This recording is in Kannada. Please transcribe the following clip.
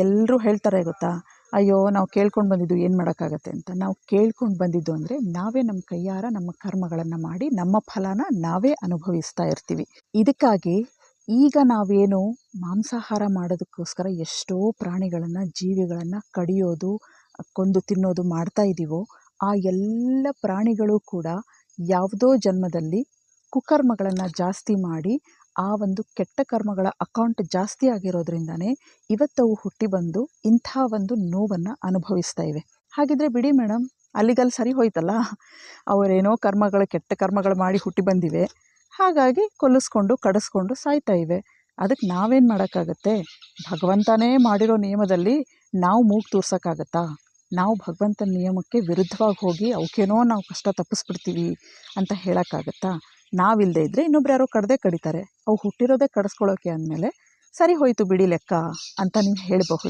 ಎಲ್ಲರೂ ಹೇಳ್ತಾರೆ ಗೊತ್ತಾ, ಅಯ್ಯೋ ನಾವು ಕೇಳ್ಕೊಂಡು ಬಂದಿದ್ದು ಏನು ಮಾಡೋಕ್ಕಾಗತ್ತೆ ಅಂತ. ನಾವು ಕೇಳ್ಕೊಂಡು ಬಂದಿದ್ದು ಅಂದರೆ ನಾವೇ ನಮ್ಮ ಕೈಯಾರ ನಮ್ಮ ಕರ್ಮಗಳನ್ನು ಮಾಡಿ ನಮ್ಮ ಫಲನ ನಾವೇ ಅನುಭವಿಸ್ತಾ ಇರ್ತೀವಿ. ಇದಕ್ಕಾಗಿ ಈಗ ನಾವೇನು ಮಾಂಸಾಹಾರ ಮಾಡೋದಕ್ಕೋಸ್ಕರ ಎಷ್ಟೋ ಪ್ರಾಣಿಗಳನ್ನು, ಜೀವಿಗಳನ್ನು ಕಡಿಯೋದು, ಕೊಂದು ತಿನ್ನೋದು ಮಾಡ್ತಾ ಇದ್ದೀವೋ, ಆ ಎಲ್ಲ ಪ್ರಾಣಿಗಳು ಕೂಡ ಯಾವುದೋ ಜನ್ಮದಲ್ಲಿ ಕುಕರ್ಮಗಳನ್ನು ಜಾಸ್ತಿ ಮಾಡಿ ಆ ಒಂದು ಕೆಟ್ಟ ಕರ್ಮಗಳ ಅಕೌಂಟ್ ಜಾಸ್ತಿ ಆಗಿರೋದ್ರಿಂದನೇ ಇವತ್ತವು ಹುಟ್ಟಿ ಬಂದು ಇಂಥ ಒಂದು ನೋವನ್ನು ಅನುಭವಿಸ್ತಾ ಇವೆ. ಹಾಗಿದ್ರೆ ಬಿಡಿ ಮೇಡಮ್, ಅಲ್ಲಿಗಲ್ಲಿ ಸರಿ ಹೋಯ್ತಲ್ಲ. ಅವರೇನೋ ಕೆಟ್ಟ ಕರ್ಮಗಳು ಮಾಡಿ ಹುಟ್ಟಿ ಬಂದಿವೆ, ಹಾಗಾಗಿ ಕೊಲ್ಲಿಸ್ಕೊಂಡು ಕಡಿಸ್ಕೊಂಡು ಸಾಯ್ತಾ ಇವೆ. ಅದಕ್ಕೆ ನಾವೇನು ಮಾಡೋಕ್ಕಾಗತ್ತೆ? ಭಗವಂತನೇ ಮಾಡಿರೋ ನಿಯಮದಲ್ಲಿ ನಾವು ಮೂಗು ತೂರ್ಸೋಕ್ಕಾಗತ್ತಾ? ನಾವು ಭಗವಂತನ ನಿಯಮಕ್ಕೆ ವಿರುದ್ಧವಾಗಿ ಹೋಗಿ ಅವಕ್ಕೇನೋ ನಾವು ಕಷ್ಟ ತಪ್ಪಿಸ್ಬಿಡ್ತೀವಿ ಅಂತ ಹೇಳೋಕ್ಕಾಗತ್ತಾ? ನಾವಿಲ್ಲದೆ ಇದ್ದರೆ ಇನ್ನೊಬ್ರು ಯಾರೋ ಕಡಿತಾರೆ. ಅವು ಹುಟ್ಟಿರೋದೇ ಕಡಿಸ್ಕೊಳ್ಳೋಕೆ ಅಂದಮೇಲೆ ಸರಿ ಹೋಯಿತು ಬಿಡಿ ಲೆಕ್ಕ ಅಂತ ನೀವು ಹೇಳಬಹುದು.